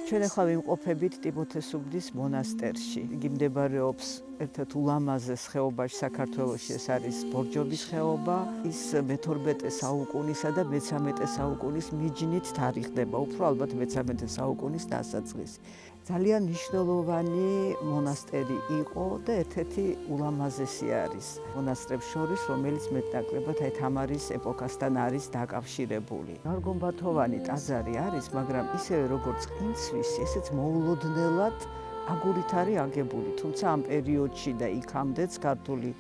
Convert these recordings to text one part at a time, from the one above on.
ჩვენ ახლა ვიმყოფებით ტიმოთე-სუბდის მონასტერში. იგი მდებარეობს ერთ-ერთ ულამაზეს ხეობაში საქართველოში, ეს არის ბორჯობის ხეობა. ის მე-12 საუკუნისა და მე-13 საუკუნის მიჯნით თარიღდება, უფრო ალბათ მე-13 საუკუნის დასაწყისი. ძალიან მნიშვნელოვანი მონასტერი იყო და ერთ-ერთი ულამაზესი არის მონასტრებს შორის, რომელიც მეტნაკლებად თამარის ეპოქასთან არის დაკავშირებული. ჯვარგუმბათოვანი ტაძარი არის, მაგრამ ისევე როგორც ყინცვისი, ესეც მოულოდნელად აგურით არის აგებული, თუმცა ამ პერიოდში და იქამდეც ქართული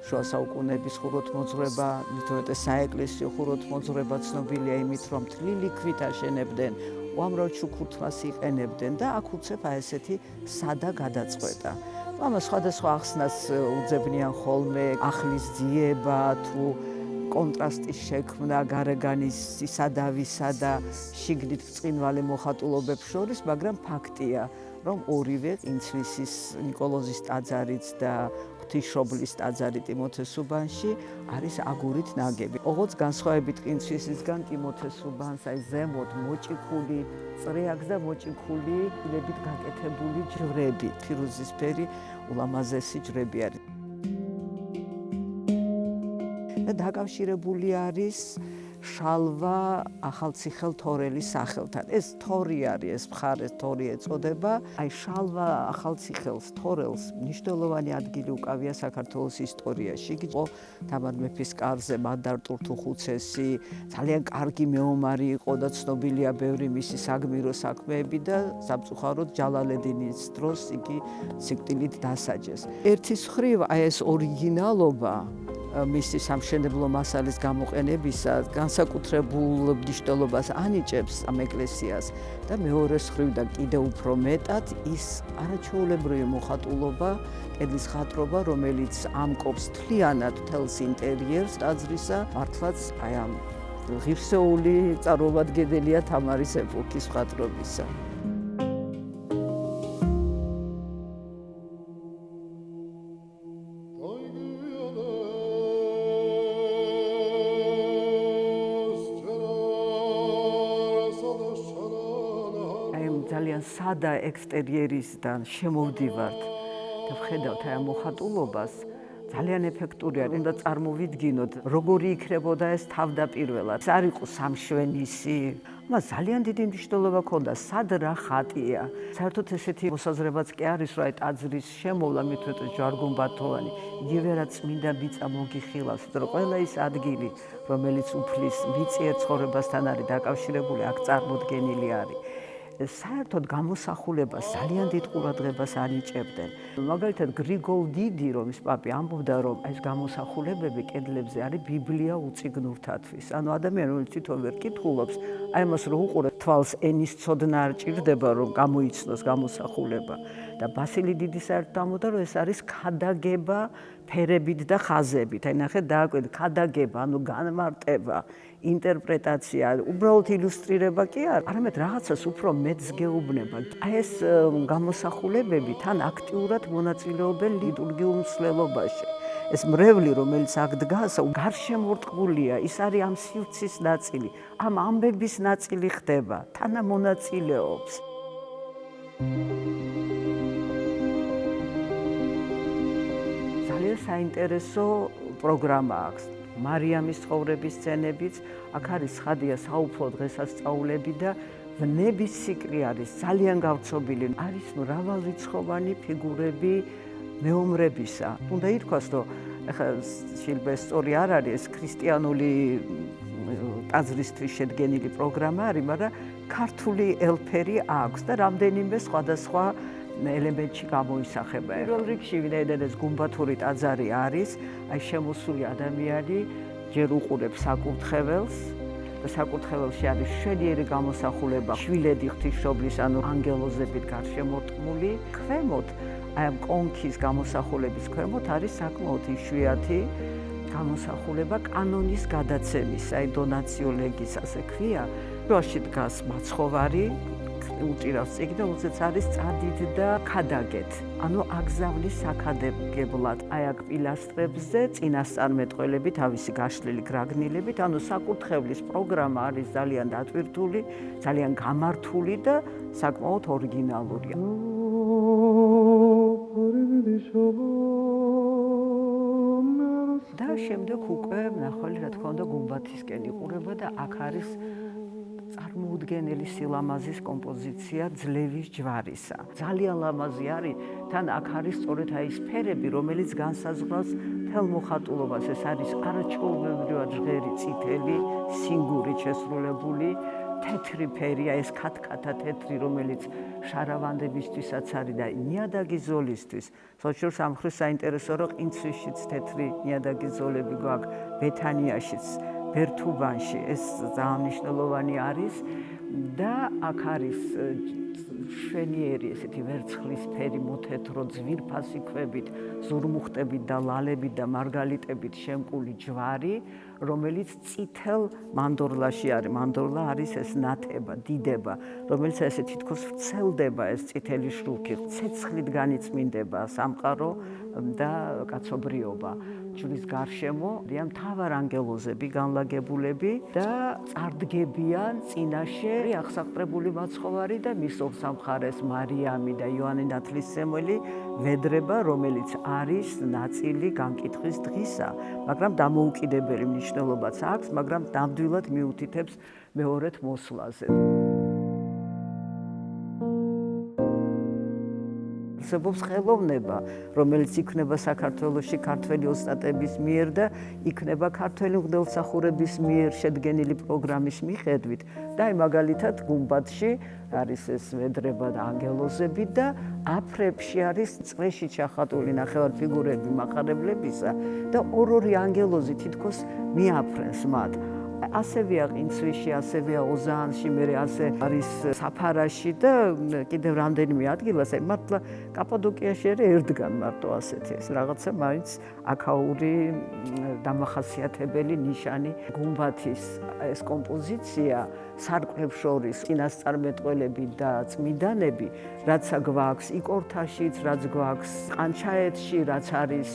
შუა საუკუნეების ხუროთმოძღვრება, მithumetes საეკლესიო ხუროთმოძღვრება ცნობილია იმით, რომ თლილი ქვით აშენებდნენ, უამრავ ჩუქურთმას იყენებდნენ და აქ უცებ ესეთი სადა გადაწყვეტა. ამას სხვადასხვა ახსნას უძებნიან ხოლმე, ახლის ძიება თუ კონტრასტის შექმნა გარეგანის ისადავისა და შიგნით ბრწყინვალე მოხატულობებს შორის, მაგრამ ფაქტია, რომ ორივე ყინცვისის ნიკოლოზის ტაძარიც და ღვთისმშობლის ტაძარი ტიმოთე-სუბანში არის აგურით ნაგები. ოღონდ განსხვავებით ყინცვისისგან ტიმოთე-სუბანს აი ზემოთ მოჭიქული წრეაქს და მოჭიქული ფილებით გაკეთებული ჯვრები, ფირუზისფერი ულამაზესი ჯვრები არის. და დაკავშირებული არის შალვა ახალციხელ თორელის სახელთან. ეს თორი არის, ეს მხარე თორი ეწოდება. აი შალვა ახალციხელს თორელს მნიშვნელოვანი ადგილი უკავია საქართველოს ისტორიაში. იგი იყო თამარ მეფის კარზე მადარ ტურთუხუცესი, ძალიან კარგი მეომარი იყო და ცნობილია ბევრი მისი საგმირო საქმეები და სამწუხაროდ ჯალალედინის დროს იგი სიკვდილით დასაჯეს. ერთის მხრივ აი ეს ორიგინალობა მისი სამშენებლო მასალის გამოყენებისა განსაკუთრებულ მნიშვნელობას ანიჭებს ამ ეკლესიას და მეორეს მხრივ და კიდევ უფრო მეტად ის არაჩვეულებრივი მოხატულობა, კედლის ხატრობა, რომელიც ამკობს მთლიანად მთელს ინტერიერს ტაძრისა, მართლაც აი ამ ღირსეული წარმომადგენელია თამარის ეპოქის მხატვრობისა. ძალიან სადა ექსტერიერისგან შემოვდივართ და ვხედავთ აი ამ მოხატულობას, ძალიან ეფექტური არის. უნდა წარმოვიდგინოთ, როგორი იქნებოდა ეს თავდაპირველად. ეს არ იყო სამშვენისი, მას ძალიან დიდი მნიშვნელობა ჰქონდა, სად რა ხატია. საერთოდ ესეთი მოსაზრებაც კი არის, რომ აი ტაძრის შემოვლა მithumetes ჯვარგუმბათოვანი, იგივე რაც წმინდა მიწა მოგიხილავს, რომ ყველა ის ადგილი, რომელიც უფლის მიწიერ ცხოვრებასთან არის დაკავშირებული, აქ წარმოდგენილი არის. საერთოდ გამოსახულებას ძალიან დიდ ყურადღებას ანიჭებდნენ. მაგალითად გრიგოლ დიდი, რომ ის პაპი ამბობდა, რომ ეს გამოსახულებები კედლებზე არის ბიბლია უწიგნურთათვის. ანუ ადამიანი, რომელიც თვითონ ვერ კითხულობს, აი მას რო უყურებს, თვალს ენის ცოდნა არ ჭირდება, რომ გამოიცნოს გამოსახულება. და ბასილი დიდი საერთოდ ამბობდა, რომ ეს არის ქადაგება ფერებით და ხაზებით. აი ნახეთ, დააკვირდით, ქადაგება, ანუ განმარტება, ინტერპრეტაცია, უბრალოდ ილუსტრირება კი არა, არამედ რაღაცას უფრო მეტს გეუბნება. აი ეს გამოსახულებები თან აქტიურად მონაწილეობენ ლიტურგიულ მსვლელობაში. ეს მრევლი, რომელიც აქ დგას, გარშემორტყმულია, ის არის ამ სივრცის ნაწილი, ამ ამბების ნაწილი ხდება, თანამონაწილეობს. ძალიან საინტერესო პროგრამა აქვს. მარიამის ცხოვრების სცენებიც, აქ არის ცხადია საუფლო დღესასწაულები და ვნების ციკლი არის ძალიან გავრცობილი. არის მრავალრიცხოვანი ფიგურები მეომრებისა. უნდა ითქვას, რომ ახლა შეიძლება სწორი არ არის, ეს ქრისტიანული ტაძრისთვის შედგენილი პროგრამა არის, მაგრამ ქართული ელფერი აქვს და რამდენიმე სხვადასხვა ელემენტში გამოისახება. პირველ რიგში ვინაიდან ეს გუმბათური ტაძარი არის, აი შემოსული ადამიანი ჯერ უყურებს საკურთხეველს და საკურთხეველში არის მშვენიერი გამოსახულება, შვილედი ღვთისმშობლის, ანუ ანგელოზებით გარშემორტყმული. ქვემოთ, აი ამ კონქის გამოსახულების ქვემოთ არის საკმაოდ იშვიათი გამოსახულება კანონის გადაცემის, აი დონაციო ლეგის ასე ქვია. დროში დგას მაცხოვარი, უჭირავს წიგნი, რომელზეც არის წადით და ქადაგეთ. ანუ აგზავნის საქადაგებლად, აი აქ პილასტრებზე წინასწარმეტყველები, თავისი გაშლილი გრაგნილებით, ანუ საკურთხევლის პროგრამა არის ძალიან დატვირთული, ძალიან გამართული და საკმაოდ ორიგინალურია. და შემდეგ უკვე მნახველი რა თქმა უნდა გუმბათისკენ იყურება და აქ არის წარმოუდგენელი სილამაზის კომპოზიცია ძლევის ჯვარისა. ძალიან ლამაზი არის, თან აქ არის სწორედ აი ეს ფერები, რომელიც განსაზღვრავს მთელ მოხატულობას. ეს არის არაჩვეულებრივად ჟღერი წითელი, სინგურით შესრულებული, თეთრი ფერია, ეს ქათქათა თეთრი, რომელიც შარავანდებისთვისაც არის და ნიადაგი ზოლისთვის. სოჭურს ამ ხრივ საინტერესო რომ ყინცვიშიც თეთრი ნიადაგი ზოლები გვაქვს, ბეთანიაშიც, ბერთუბანში ეს ძალიან მნიშვნელოვანი არის და აქ არის შვენიერი ესეთი ვერცხლისფერი მოთეთრო ძვირფასი ქვებით, ზურმუხტებით და ლალებით და მარგალიტებით შემკული ჯვარი, რომელიც წითელ მანდორლაში არის. მანდორლა არის ეს ნათება, დიდება, რომელიც ესე თითქოს ვრცელდება ეს წითელი შრუქი, ცეცხლით განიწმინდება სამყარო და კაცობრიობა. ჯვრის გარშემო არიან მთავარანგელოზები, განლაგებულები და წარდგებიან წინაშე აღსაყრებული მაცხოვარი და მის ორსამხარეს მარიამი და იოანე ნათლისმცემელი ვედრება, რომელიც არის ნაწილი განკითხვის დღისა, მაგრამ დამოუკიდებელი მნიშვნელობაც აქვს, მაგრამ ნამდვილად მიუთითებს მეორედ მოსვლაზე. არსებობს ხელოვნება, რომელიც იქნება საქართველოში ქართველი ოსტატების მიერ და იქნება ქართველი მღვდელმსახურების მიერ შედგენილი პროგრამის მიხედვით. და აი მაგალითად გუმბათში არის ეს ვედრება და ანგელოზები და აფრებში არის წრეში ჩახატული ნახევარფიგურები მაყარებლებისა და ორ-ორი ანგელოზი თითქოს მიაფრენს მათ. ასევეა ყინცვიში, ასევეა ოზაანში, მერე ასე არის საფარაში და კიდევ რამდენიმე ადგილას, აი მართლა კაპადოკიაში არ ერდგან მარტო ასეთი ეს რაღაცა მაინც აქაური დამახასიათებელი ნიშანი. გუმბათის ეს კომპოზიცია სარკმლებს შორის წინასწარმეტყველები და წმინდანები, რაც გვაქვს იკორთაშიც, რაც გვაქვს ყანჩაეთში, რაც არის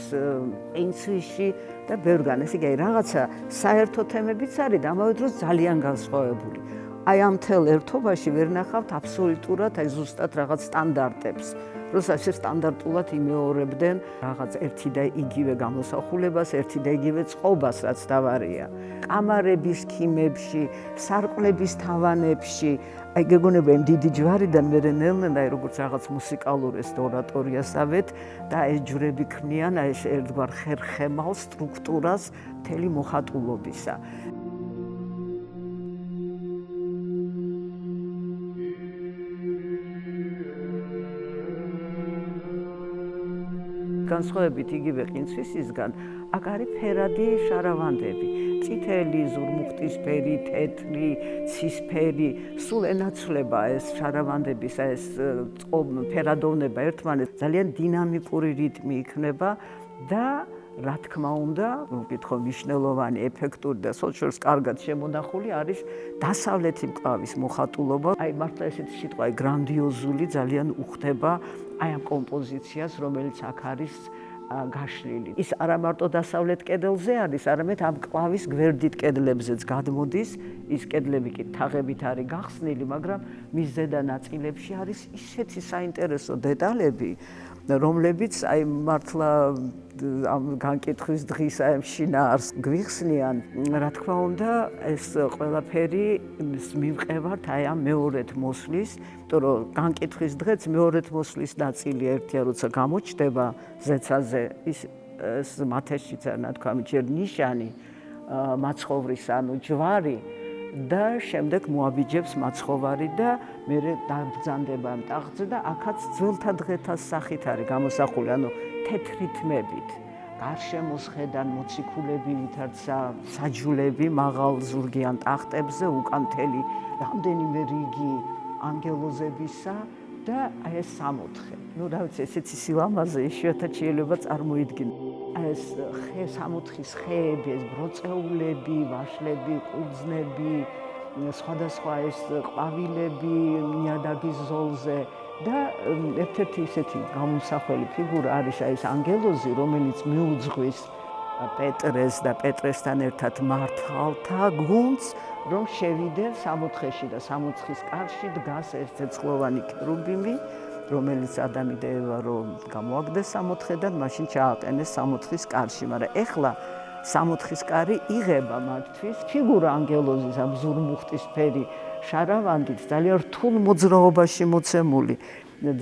ყინცვიში და ბევრგან. ესე იგი რაღაცა საერთო თემებიც არის და ამავე დროს ძალიან განსხვავებული. აი ამ მთელ ერთობაში ვერ ნახავთ აბსოლუტურად აი ზუსტად რაღაც სტანდარტებს. როცა სტანდარტულად იმეორებდნენ რაღაც ერთი და იგივე გამოსახულებას, ერთი და იგივე წყობას, რაც დავარია. კამარების ქიმებში, სარკმლების თავანებში, აი გეგონება იმ დიდი ჯვარიდან მე ნელ-ნელა აი როგორც რაღაც მუსიკალურ ეს ორატორიასავეთ და ეს ჯვრები ქმნიან აი ეს ერთგვარ ხერხემალ სტრუქტურას მთელი მოხატულობისა. განსხვავებით იგივე ყინცვისისგან, აქ არის ფერადი შარავანდები. წითელი, ზურმუხტისფერი, თეთრი, ცისფერი, სულ ენაცვლება ეს შარავანდების ეს ფერადოვნება ერთმანეთს, ძალიან დინამიკური რიტმი იქნება და რა თქმა უნდა, ვკითხო მნიშვნელოვანი ეფექტური და სოჭურს კარგად შემონახული არის დასავლეთი მკლავის მოხატულობა. აი მართლა ესეთი სიტყვა გრანდიოზული ძალიან უხდება აი ამ კომპოზიციას, რომელიც აქ არის გაშლილი. ის არა მარტო დასავლეთ კედელზე არის, არამედ ამ მკლავის გვერდით კედლებზეც გადმოდის. ის კედლები კი თაღებით არის გახსნილი, მაგრამ მის ზედა ნაწილებში არის ისეთი საინტერესო დეტალები, რომლებიც აი მართლა ამ განკითხვის დღის აი შინაარს გვიხსნიან. რა თქმა უნდა, ეს ყველაფერი მივყევართ აი ამ მეორედ მოსვლის, იმიტომ რომ განკითხვის დღეც მეორედ მოსვლის ნაწილი ერთია, როცა გამოჩნდება ზეცაზე ის მათეშიც არ ნათქვამი ჯერ ნიშანი მაცხოვრის, ანუ ჯვარი და შემდეგ მოაბიჯებს მაცხოვარი და მერე დაბრძანდება ამ ტახტზე და აქაც ძველთა დღეთა სახით არის გამოსახული, ანუ თეთრი თმებით. გარშემო შედან მოციქულები ვითარცა საჯულები მაღალ ზურგიან ტახტებზე, უკან მთელი რამდენიმე რიგი ანგელოზებისა და აი ეს 64. ნუ რა ვიცი, ესეთი სილამაზე იშვიათად შეიძლება წარმოიდგინო. ეს 64-ის ხეები, ეს ბროწეულები, ვაშლები, ყურძნები, სხვადასხვა ეს ყვავილები ნიადაგის ზოლზე და ერთ-ერთი ისეთი გამომსახველი ფიგურა არის ეს ანგელოზი, რომელიც მიუძღვის პეტრეს და პეტრესთან ერთად მართალთა გუნდს, რომ შევიდნენ სამოთხეში და სამოთხის კარში დგას ეს ცეცხლოვანი ქერუბიმი, რომელიც ადამი და ევა რომ გამოაგდეს სამოთხედან, მაშინ ჩააყენეს სამოთხის კარში, მაგრამ ეხლა სამოთხის კარი იღება მათთვის ფიგურა ანგელოზის ამ ზურმუხტისფერი შარავანდით ძალიან რთულ მოძრაობაში მოცემული,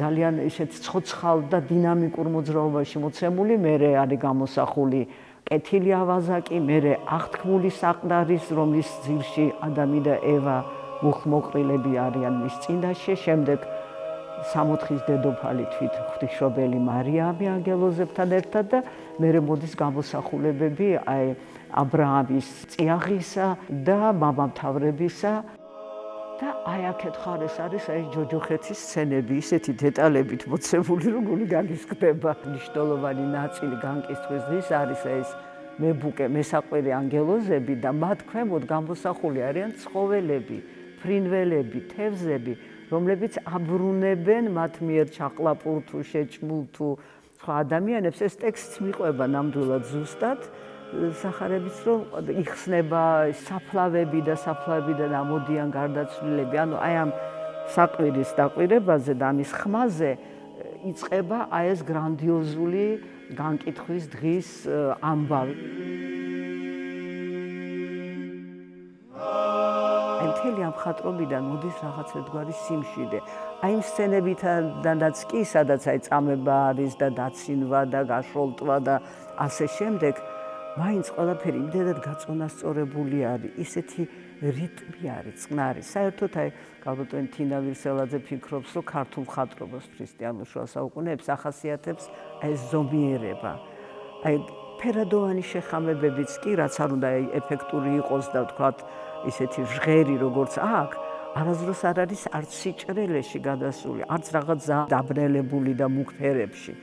ძალიან ისეთ ცოცხალ და დინამიკურ მოძრაობაში მოცემული, მერე არის გამოსახული კეთილი ავაზაკი, მერე აღთქმული საყდარის, რომლის ძირში ადამი და ევა მუხლმოყრილები არიან მის წინაშე, შემდეგ სამოთხის დედოფალი თვით ღვთისმშობელი მარიამი ანგელოზებთან ერთად და მერე მოდის გამოსახულებები აი ა ブラ ამის წიაღისა და მამამთავრებისა და აი აქეთ ხარეს არის აი ჯოჯოხეთის სცენები ისეთი დეტალებით მოცემული რომ გული გაგისხდება. მნიშვნელოვანი ნაწილი განკისთვის დღის არის ეს მებუკე მესაყვერი ანგელოზები და მათ ქვემოთ გამოსახული არიან ცხოველები, ფრინველები, თევზები, რომლებიც აბრუნებენ მათ მიერ ჩაყლაპურ თუ შეჭმულ თუ სხვა ადამიანებს. ეს ტექსტს მიყვება ნამდვილად ზუსტად სახარებიც რომ იხსნება საფლავები და საფლავებიდან ამოდიან გარდაცვლილები. ანუ აი ამ საყვირის დაკვირებაზე და ამის ხმაზე იწყება აი ეს გრანდიოზული განკითხვის დღის ამბავი. მთელი ამ ხატრობიდან მოდის რაღაც ერთგვარი სიმშვიდე. აი იმ სცენებიდანაც კი, სადაც აი წამება არის და დაცინვა და გაშოლტვა და ასე შემდეგ, მაინც ყველაფერი იმდენად გაწონასწორებული არის, ისეთი რიტმი არის წყნარი. საერთოდ აი გალბატონი თინა ვირსელაძე ფიქრობს, რომ ქართულ ხატრობას ქრისტიანულ შუა საუკუნეებს ახასიათებს ეს ზომიერება. აი ფერადოვანი შეხამებებიც კი, რაც არ უნდა ეფექტური იყოს და ვთქვათ ისეთი ჟღერი როგორც აქ, არასდროს არ არის არც სიჭრელეში გადასული, არც რაღაც დაბნელებული და მუქ ფერებში.